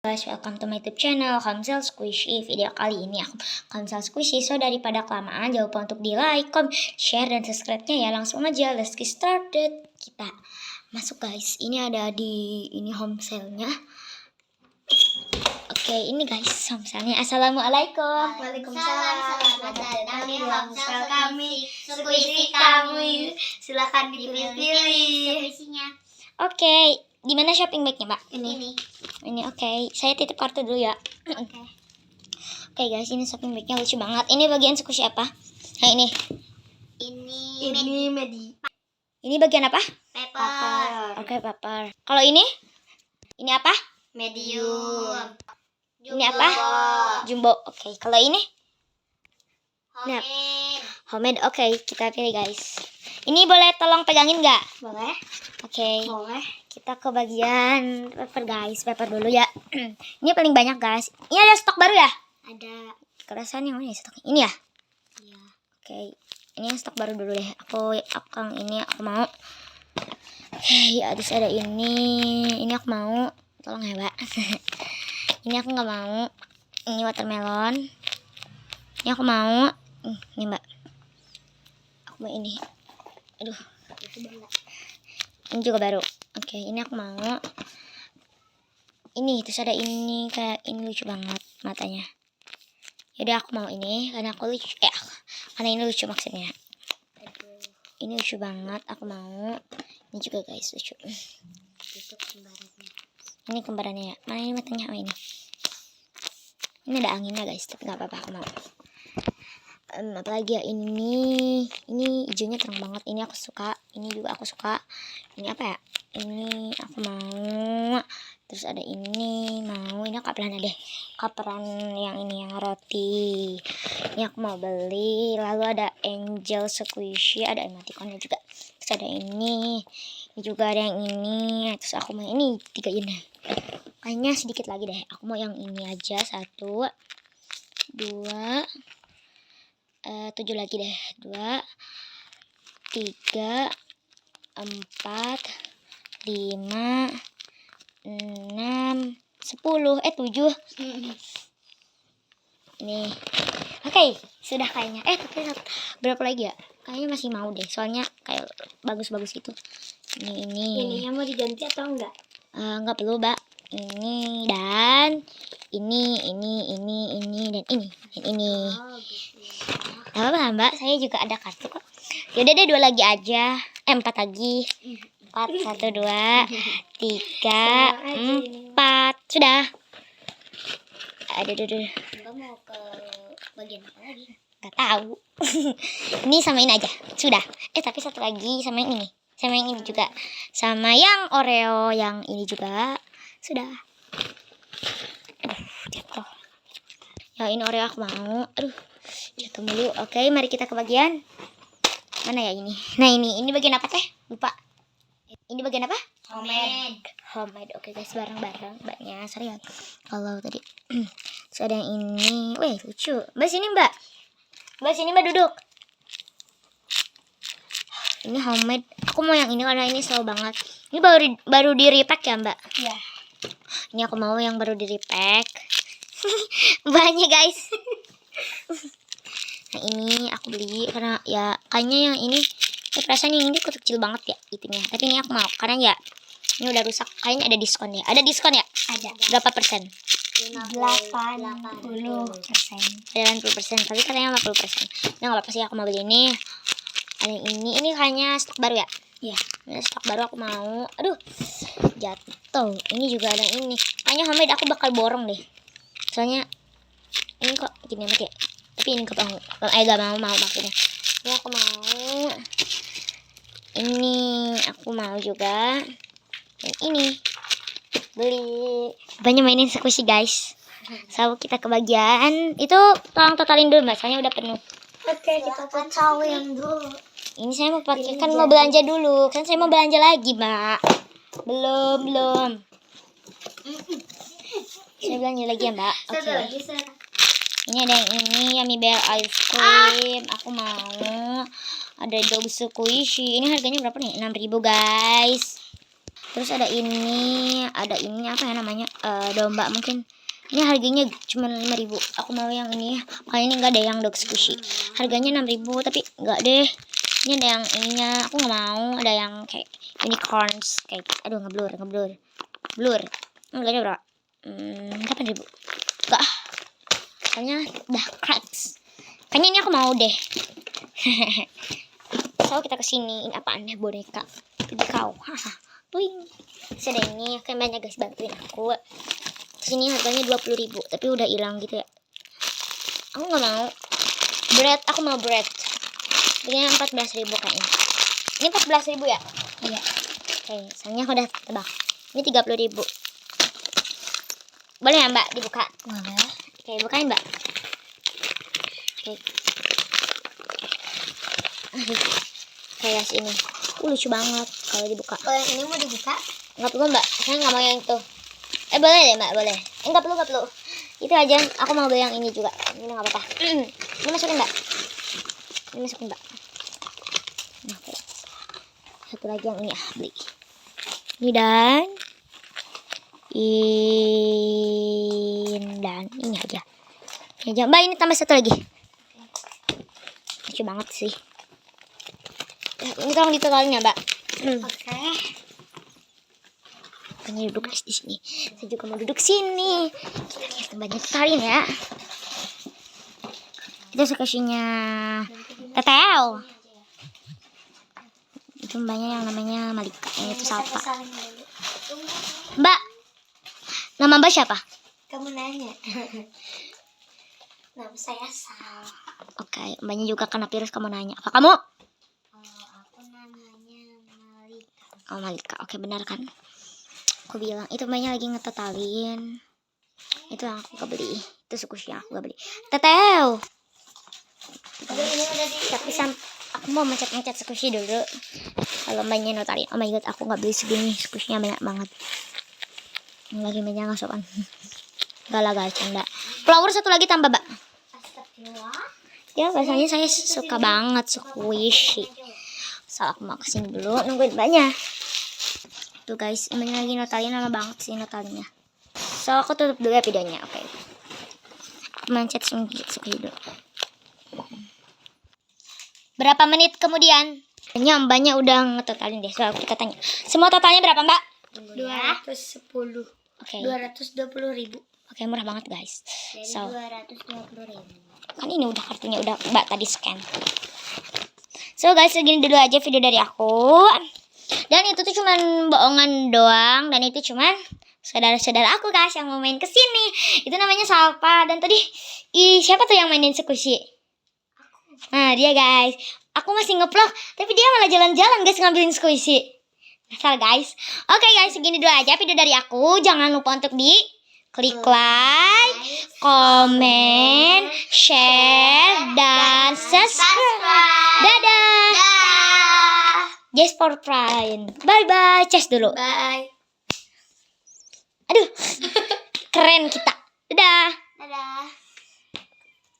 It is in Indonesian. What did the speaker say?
Guys, welcome to my YouTube channel Kamsel Squishy. Video kali ini aku Kamsel Squishy. So daripada kelamaan, jangan lupa untuk di like, comment, share, dan subscribe-nya ya. Langsung aja, let's get started. Kita masuk guys. Ini ada di home sale-nya. Oke, ini guys home sale-nya. Assalamualaikum. Waalaikumsalam. Selamat datang di home sale kami. Squishy kami. Silakan dipilih squishy-nya. Oke, di mana shopping bag-nya, Mbak? Ini. Oke. Saya titip kartu dulu ya. Oke. Oke guys, ini shopping bag-nya lucu banget. Ini bagian squishy apa? Nah, ini. Ini medi. Ini bagian apa? Paper. Oke, paper. Kalau ini? Ini apa? Medium. Ini apa? Jumbo. Oke, kalau ini? Homemade. Homemade. Oke, kita pilih guys. Ini boleh tolong pegangin nggak? Boleh. Oke. Boleh. Kita ke bagian paper guys. Paper dulu ya. Ini paling banyak guys. Ini ada stok baru ya? Ada. Kerasan yang mana ya stoknya? Ini ya? Iya. Oke. Ini yang stok baru dulu deh. Aku ini aku mau. Oke, terus ada ini. Ini aku mau. Tolong ya, Mbak. Ini aku nggak mau. Ini watermelon. Ini aku mau. Ini Mbak. Aku mau ini. Aduh. Ini juga baru. Oke, ini aku mau. Ini terus ada ini, kayak ini lucu banget matanya. Yaudah aku mau ini karena aku lucu. Karena ini lucu maksudnya. Ini lucu banget, aku mau. Ini juga guys lucu. Ini kembarannya ya. Mana ini matanya? Oh ini. Ini ada anginnya guys, tapi nggak apa-apa aku mau. Apalagi ya ini hijaunya terang banget. Ini aku suka. Ini juga aku suka. Ini apa ya? Ini aku mau. Terus ada ini mau. Ini kaperan deh. Kaperan yang ini yang roti. Ini aku mau beli. Lalu ada angel squishy. Ada emoticonnya juga. Terus ada ini. Ini juga ada yang ini. Terus aku mau ini 3 ini. Kayaknya sedikit lagi deh. Aku mau yang ini aja. 1, 2, 7 lagi deh. 2, 3, 4, 5, 6, 10, 7. Ini. Oke, sudah kayaknya. Tapi berapa lagi ya? Kayaknya masih mau deh. Soalnya kayak bagus-bagus gitu. Ini. Ininya mau diganti atau enggak? Enggak perlu, Mbak. Ini dan ini dan ini. Oh, gitu. Gak apa-apa Mbak, saya juga ada kartu kok. Yaudah deh 2 lagi aja. 4 lagi. 4, 1, 2, 3, 4. Sudah. Aduh. Enggak mau ke bagian apa lagi? Gak tahu. Ini sama ini aja. Sudah. Tapi satu lagi sama yang ini. Sama yang ini juga. Sama yang Oreo yang ini juga. Sudah. Jatuh. Ya ini Oreo aku mau. Aduh. Jatuh mulu. Oke, mari kita ke bagian mana ya ini. Nah ini bagian apa teh? Lupa. Ini bagian apa? Homemade. Oke guys, bareng-bareng mbaknya. Sorry ya kalau tadi. Terus ada yang ini. Wih lucu. Mbak sini mbak. Mbak duduk. Ini homemade. Aku mau yang ini karena ini slow banget. Ini baru di repack ya mbak? Iya. Ini aku mau yang baru di repack. Banyak guys. Nah ini aku beli karena ya kayaknya yang ini perasaan yang ini kecil banget ya itunya. Tapi ini aku mau karena ya ini udah rusak. Kayaknya ada diskon ya. Ada diskon ya? Ada. Berapa persen? 80%. 80%. Tapi katanya 50%. Nah nggak apa sih aku mau beli ini. Ada yang ini kayaknya stok baru ya? Iya. Ini stok baru aku mau. Aduh jatuh. Ini juga ada yang ini. Kayaknya homemade aku bakal borong deh. Soalnya ini kok gini amat ya. Tapi ini gak mau maksudnya. Ini aku mau. Ini aku mau juga. Dan ini beli. Banyak mainin squishy guys. So kita ke bagian itu tolong totalin dulu mbak. Soalnya udah penuh. Oke, kita totalin dulu. Ini saya mau pakai kan mau belanja dulu. Kan saya mau belanja lagi mbak. Belum. Saya belanja lagi ya mbak. Oke. Ini ada yang ini Yummy Bear ice cream. Aku mau. Ada dog squishy. Ini harganya berapa nih? 6.000 guys. Terus ada ini apa ya namanya? Domba mungkin. Ini harganya cuma 5.000. Aku mau yang ini. Kali ini enggak ada yang dog squishy. Harganya 6.000 tapi enggak deh. Ini ada yang ininya. Aku nggak mau. Ada yang kayak unicorns kayak. Aduh ngeblur. Blur. Harganya berapa? 8.000. Enggak. Kayaknya udah cracks. Kayaknya ini aku mau deh. So kita kesini. Ini apaan ya, boneka? Jadi kau. Tuing. Terus ada ini. Kayak banyak guys, bantuin aku. Sini harganya 20.000 tapi udah hilang gitu ya. Aku nggak mau bread, aku mau bread. Ini 14.000 kayaknya. Ini 14.000 ya? Iya. Oke, soalnya aku udah tebak. Ini 30.000. Boleh ya Mbak dibuka? Boleh. Oke, bukain Mbak. Oke. Kayak sini. Lucu banget kalau dibuka. Oh, yang ini mau dibuka? Nggak perlu Mbak, saya nggak mau yang itu. Boleh deh Mbak, boleh. Nggak perlu. Itu aja, aku mau beli yang ini juga. Ini nggak apa-apa. Ini masukin Mbak. Nah, oke. Satu lagi yang ini ya, beli. Ini dan ini aja. Mbak, ini tambah satu lagi. Lucu banget sih. Ini tolong ditotalin ya Mbak. Oke. Makanya duduk guys di sini. Saya juga mau duduk sini. Kita lihat banyak sekali ya. Itu sekasinya Tetel. Itu mbaknya yang namanya Malika. Yang itu Salpa. Mbak, nama Mbak siapa? Kamu nanya. Nama saya Sal. Oke, mbaknya juga kena virus, kamu nanya. Apa kamu? Aku namanya Malika. Oh Malika, oke benar kan? Aku bilang itu mbaknya lagi ngetotalin. Itu yang aku gak beli. Itu sukusnya aku gak beli. Tetel. Aduh, ini udah di. Tapi aku mau mencet sukushi dulu. Kalau mbaknya notalin. Oh my god, aku gak beli segini. Sukusnya banyak banget. Lagi banyak ngasukan. Gak lah guys, canda. Flower satu lagi tambah Mbak. Astagfirullah. Ya biasanya saya suka banget squishy. So aku mau kesini dulu nungguin mbaknya. Tuh guys, ini lagi notalin, lama banget sih notalinnya. So aku tutup dulu ya videonya. Oke. Aku mencet dulu. Berapa menit kemudian? Mbaknya udah ngetotalin deh. So kita tanya. Semua totalnya berapa Mbak? 210. Oke. 220.000. Oke, murah banget guys. Dari So 220.000. kan ini udah kartunya udah Mbak tadi scan. So guys, segini dulu aja video dari aku. Dan itu tuh cuman bohongan doang. Dan itu cuman saudara-saudara aku guys yang mau main kesini. Itu namanya Salpa. Dan tadi siapa tuh yang mainin squishy? Nah dia guys. Aku masih nge-vlog, tapi dia malah jalan-jalan guys ngambilin squishy. Asal guys. Oke guys, segini dulu aja video dari aku. Jangan lupa untuk klik like, komen, share, dan subscribe. Dadah. Just for fun. Bye-bye. Ces dulu. Bye. Aduh. Keren kita. Dadah. Dadah.